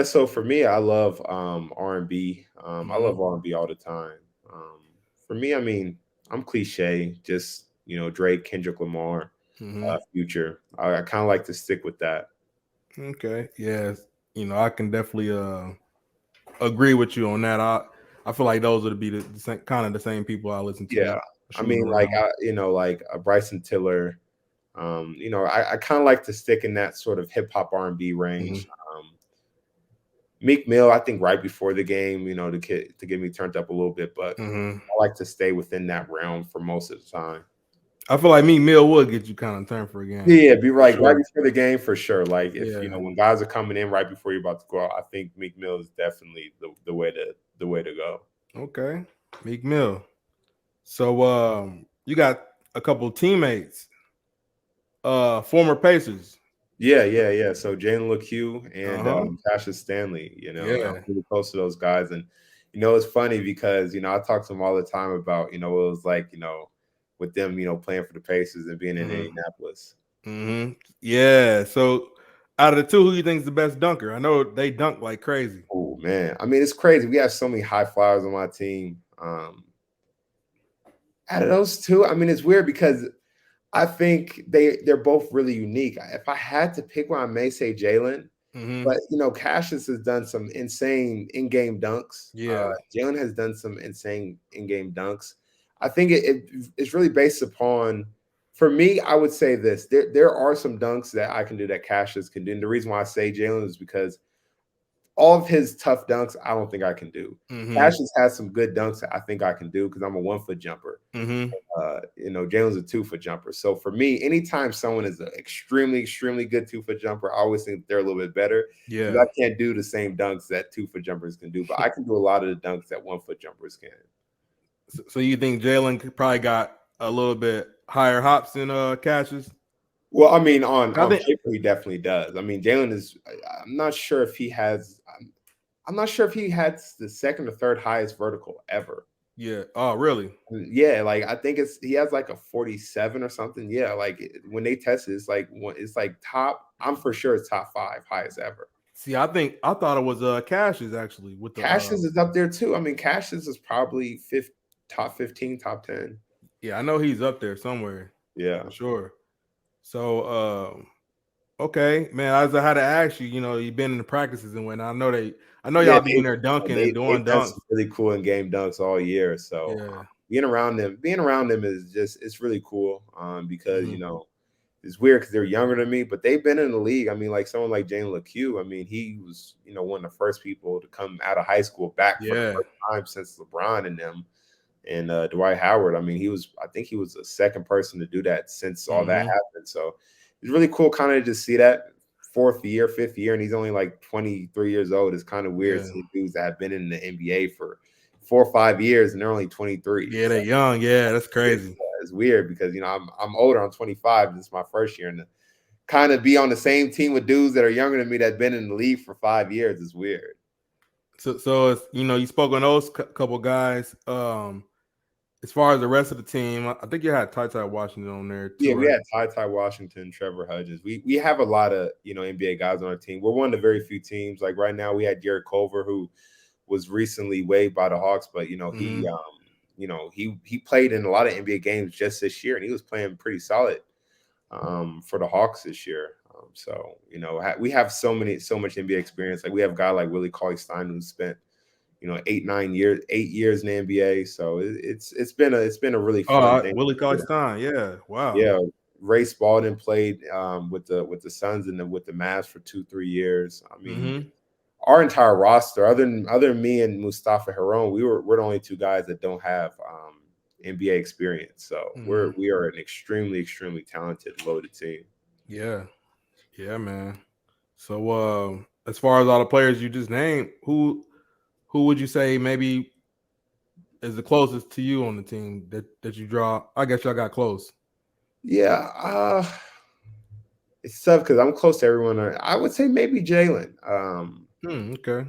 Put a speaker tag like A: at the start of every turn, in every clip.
A: so for me, I love R&B. I
B: Mm-hmm.
A: love R&B all the time. Um, for me, I mean, I'm cliche, just Drake, Kendrick Lamar,
B: Mm-hmm.
A: Future. I kind of like to stick with that.
B: Okay. Yes. I can definitely agree with you on that. I feel like those would be the same, kind of the same people I listen to
A: Yeah, I
B: shooting
A: mean, like
B: around.
A: like Bryson Tiller. I kind of like to stick in that sort of hip hop R&B
B: Mm-hmm.
A: range. Meek Mill, I think right before the game, to get me turned up a little bit, but
B: Mm-hmm.
A: I like to stay within that realm for most of the time.
B: I feel like Meek Mill would get you kind of turned for a game
A: Yeah, be
B: for
A: right
B: sure.
A: before the game for sure. Like if
B: Yeah.
A: when guys are coming in right before you're about to go out, I think Meek Mill is definitely the way to go.
B: Okay. Meek Mill. So you got a couple teammates, former Pacers.
A: Yeah. So Jalen LeCue
B: Uh
A: and
B: huh.
A: Cassius Stanley, I'm
B: Yeah.
A: really close to those guys, and it's funny because I talk to them all the time about what it was like, with them, playing for the Pacers and being in
B: Mm-hmm.
A: Indianapolis.
B: Mm-hmm. Yeah. So out of the two, who you think is the best dunker? I know they dunk like crazy.
A: Oh man, I mean it's crazy. We have so many high flyers on my team. Out of those two, I mean it's weird because I think they're both really unique. If I had to pick one, I may say Jalen,
B: Mm-hmm.
A: but Cassius has done some insane in-game dunks.
B: Yeah.
A: Jalen has done some insane in-game dunks. I think it's really based upon. For me, I would say this: there are some dunks that I can do that Cassius can do. And the reason why I say Jalen is because all of his tough dunks, I don't think I can do.
B: Mm-hmm.
A: Cassius has some good dunks that I think I can do because I'm a 1 foot jumper.
B: Mm-hmm.
A: Jalen's a 2 foot jumper. So for me, anytime someone is an extremely, extremely good 2 foot jumper, I always think they're a little bit better because
B: Yeah.
A: I can't do the same dunks that 2 foot jumpers can do, but I can do a lot of the dunks that 1 foot jumpers can.
B: So you think probably got a little bit higher hops than Cassius?
A: Well, I mean, on
B: I
A: on
B: think.
A: paper, he definitely does. I mean, Jalen is. I'm not sure if he has. I'm not sure if he has the second or third highest vertical ever.
B: Yeah. Oh, really?
A: Yeah, like I think he has like a 47 or something. Yeah, like when they test it, it's like top. I'm for sure it's top five highest ever.
B: See, I thought it was Cassius actually with the
A: Cassius is up there too. I mean, Cassius is probably top 15, top 10.
B: yeah, I know he's up there somewhere
A: Yeah.
B: for sure. So okay, man, I had to ask you. You've been in the practices and whatnot. I know
A: Yeah,
B: y'all be in there dunking and
A: they've
B: doing
A: done
B: dunks.
A: some really cool in game dunks all year. So
B: Yeah.
A: being around them is just it's really cool. Because
B: Hmm.
A: it's weird because they're younger than me, but they've been in the league. I mean, like someone like Jane LeCue. I mean, he was one of the first people to come out of high school back for the
B: Yeah.
A: first time since LeBron and them and Dwight Howard. I mean, I think he was the second person to do that since all that
B: Hmm.
A: happened. So it's really cool, kind of just see that fourth year, fifth year, and he's only like 23 years old. It's kind of weird
B: Yeah.
A: seeing dudes that have been in the NBA for 4 or 5 years and they're only 23.
B: Yeah,
A: So
B: they young. Yeah, that's crazy.
A: it's weird because I'm older. I'm 25. This is my first year, and to kind of be on the same team with dudes that are younger than me that've been in the league for 5 years is weird.
B: So it's, you spoke on those couple guys. As far as the rest of the team, I think you had Ty Washington on there
A: Yeah,
B: too,
A: we
B: right?
A: had Ty Washington, Trevor Hudges. We have a lot of NBA guys on our team. We're one of the very few teams. Like right now, we had Jared Culver, who was recently waived by the Hawks, but
B: Hmm.
A: he played in a lot of NBA games just this year, and he was playing pretty solid for the Hawks this year. So we have so much NBA experience. Like we have a guy like Willie Cauley Stein who spent 8 years in the NBA. So it's been a really fun thing.
B: Willie Cauley Stein. Yeah. Wow.
A: Yeah, Ray Spalding played with the Suns and with the Mavs for 2 3 years. I mean,
B: Hmm.
A: our entire roster, other than me and Mustafa Heron, we're the only two guys that don't have NBA experience. So
B: Hmm.
A: we are an extremely extremely talented, loaded team.
B: Yeah. Yeah, man. So as far as all the players you just named, who would you say maybe is the closest to you on the team that you draw? I guess y'all got close.
A: Yeah, it's tough because I'm close to everyone. I would say maybe Jalen.
B: Okay.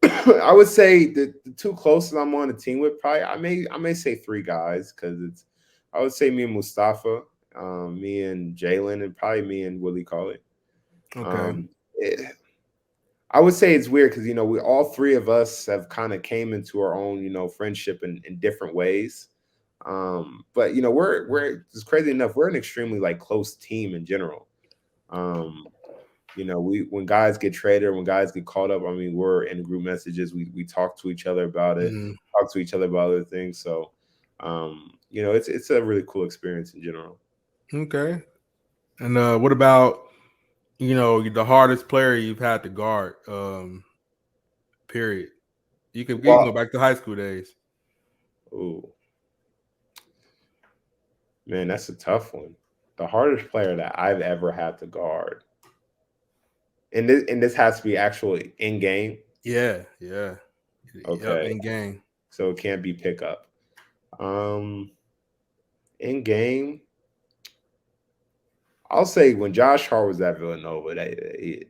A: I would say the two closest I'm on the team with probably I may say three guys because it's I would say me and Mustafa, me and Jalen, and probably me and Willie Cauley.
B: Okay.
A: Um, it, I would say it's weird because we all three of us have kind of came into our own friendship in different ways. But we're just crazy enough. We're an extremely like close team in general. Um, we when guys get traded, when guys get called up, I mean, we're in group messages. We talk to each other about it,
B: Mhm.
A: talk to each other about other things. So, it's a really cool experience in general.
B: Okay. And what about the hardest player you've had to guard? Period. You can go
A: Well,
B: back to high school days.
A: ooh, man, that's a tough one. The hardest player that I've ever had to guard, and this has to be actually in game.
B: Yeah, yeah, yep.
A: Okay,
B: In game.
A: so it can't be pickup. Um, in game, I'll say when Josh Hart was at Villanova,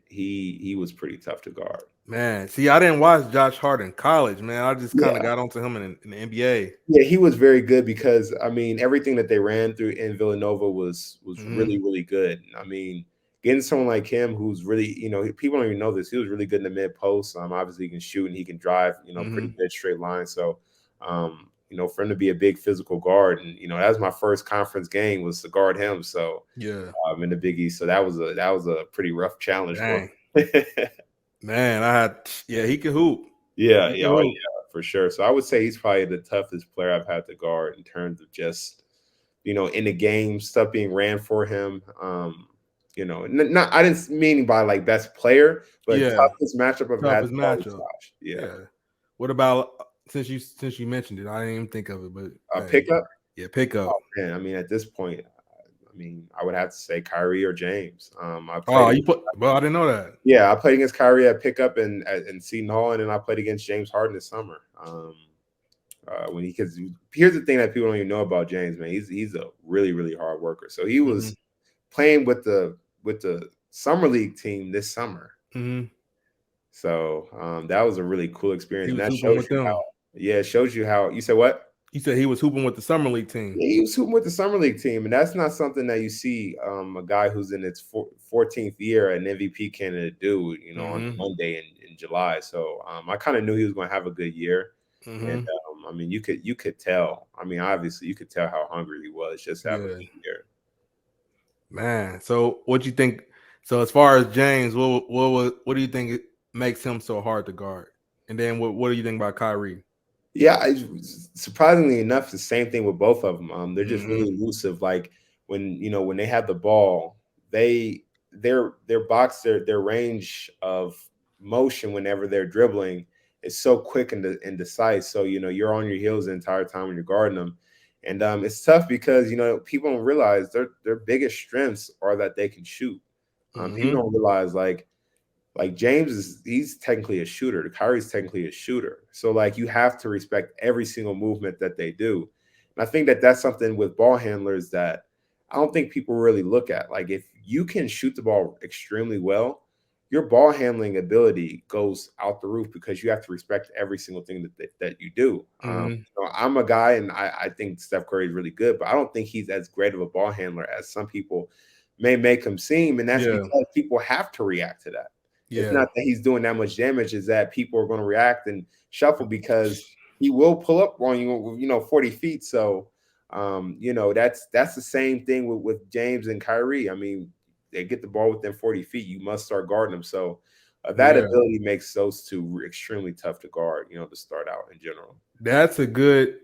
A: he was pretty tough to guard.
B: Man, see, I didn't watch Josh Hart in college, man. I just kind of
A: Yeah,
B: got onto him in the NBA.
A: yeah, he was very good because I mean everything that they ran through in Villanova was
B: Hmm.
A: really really good. I mean, getting someone like him who's really people don't even know this. He was really good in the mid post. Obviously he can shoot and he can drive. Pretty
B: Hmm.
A: good straight line. So, for him to be a big physical guard and that was my first conference game was to guard him. So
B: Yeah.
A: in the Big East. So that was a pretty rough challenge for
B: Dang.
A: him.
B: Man, yeah, he can hoop.
A: Yeah,
B: He
A: yeah,
B: can
A: oh
B: hoop.
A: yeah, for sure. So I would say he's probably the toughest player I've had to guard in terms of just in the game stuff being ran for him. Not I didn't mean by like best player, but
B: Yeah,
A: toughest matchup I've had to
B: toughest
A: guard is
B: matchup.
A: Josh. Yeah,
B: Yeah. What about since you mentioned it? I didn't even think of it, but hey,
A: pickup.
B: yeah, pick up.
A: Oh man, I mean at this point, I mean I would have to say Kyrie or James. I played
B: Oh, you put. Well, I didn't know that.
A: Yeah, I played against Kyrie at pickup and Seton Hall, and then I played against James Harden this summer. When he because here's the thing that people don't even know about James, man. He's a really really hard worker. So he
B: Hmm.
A: was playing with the summer league team this summer.
B: Hmm.
A: So that was a really cool experience,
B: He
A: and
B: was
A: that
B: hooping
A: shows
B: with
A: you how.
B: them.
A: Yeah, it shows you how. You said what?
B: He said he was hooping with the summer league team.
A: Yeah, he was hooping with the summer league team, and that's not something that you see a guy who's in its 14th year, an MVP candidate, do. On
B: Hmm.
A: Monday in July. So I kind of knew he was going to have a good year, and
B: Hmm.
A: I mean, you could tell. I mean, obviously, you could tell how hungry he was just to have a
B: Yeah,
A: good year.
B: man. So what you think? So as far as James, what do you think makes him so hard to guard? And then what do you think about Kyrie?
A: Yeah, surprisingly enough, the same thing with both of them. They're just
B: Hmm.
A: really elusive. Like when they have the ball, their box their range of motion whenever they're dribbling is so quick and decisive. So you're on your heels the entire time when you're guarding them, and it's tough because people don't realize their biggest strengths are that they can shoot. People
B: Hmm.
A: don't realize like James he's technically a shooter. Kyrie's technically a shooter. So like you have to respect every single movement that they do. And I think that that's something with ball handlers that I don't think people really look at. Like if you can shoot the ball extremely well, your ball handling ability goes out the roof because you have to respect every single thing that you do.
B: Hmm.
A: I'm a guy, and I think Steph Curry is really good, but I don't think he's as great of a ball handler as some people may make him seem, and that's
B: Yeah,
A: because people have to react to that. It's
B: yeah,
A: not that he's doing that much damage, is that people are going to react and shuffle because he will pull up on you, 40 feet. So, that's the same thing with James and Kyrie. I mean, they get the ball within 40 feet, you must start guarding them. So, that
B: yeah.
A: ability makes those two extremely tough to guard, to start out in general.
B: That's a good,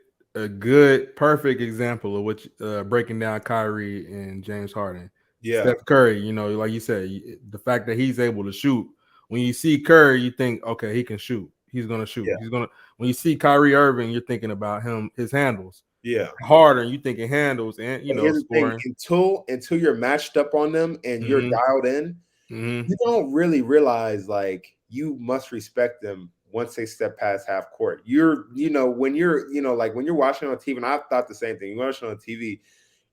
B: perfect example of what breaking down Kyrie and James Harden.
A: Yeah,
B: Steph Curry, like you said, the fact that he's able to shoot. When you see Curry, you think, okay, he can shoot. He's gonna shoot.
A: yeah,
B: He's gonna. When you see Kyrie Irving, you're thinking about his handles.
A: yeah.
B: Harden, you thinking handles and
A: But here's the thing:
B: scoring.
A: until you're matched up on them and you're
B: Hmm.
A: dialed in,
B: Hmm.
A: you don't really realize like you must respect them once they step past half court. When you're like when you're watching on TV, and I thought the same thing. You're watching on TV,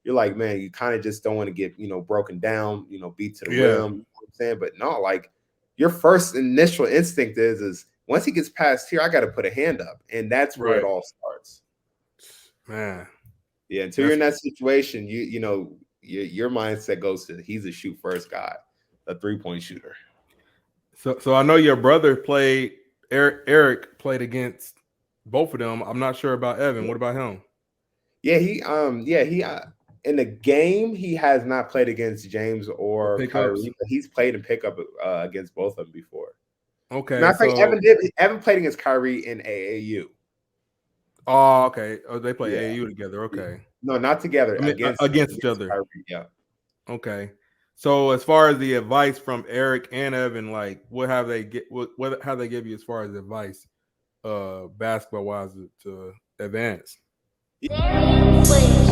A: you're like, man, you kind of just don't want to get broken down, beat to the rim. You
B: Yeah.
A: know what I'm saying, but no, like your first initial instinct is once he gets past here, I got to put a hand up, and that's where it
B: Right.
A: all starts.
B: Man.
A: Yeah, until you're
B: That's
A: in that situation, your mindset goes to he's a shoot first guy, a 3-point shooter.
B: So I know your brother played. Eric played against both of them. I'm not sure about Evan. What about him?
A: Yeah, he in the game he has not played against James
B: Or
A: or
B: pickups?
A: Kyrie, but he's played in pickup against both of them before.
B: Okay,
A: Matter of fact,
B: so
A: Evan played against Kyrie in AAU.
B: oh, okay. Oh, they play
A: Yeah.
B: AU together. Okay.
A: No, not together.
B: I mean, against each other.
A: Kyrie. Yeah.
B: Okay. So as far as the advice from Eric and Evan, like what have they get? What have they give you as far as advice, basketball wise, to advance?
A: Yeah.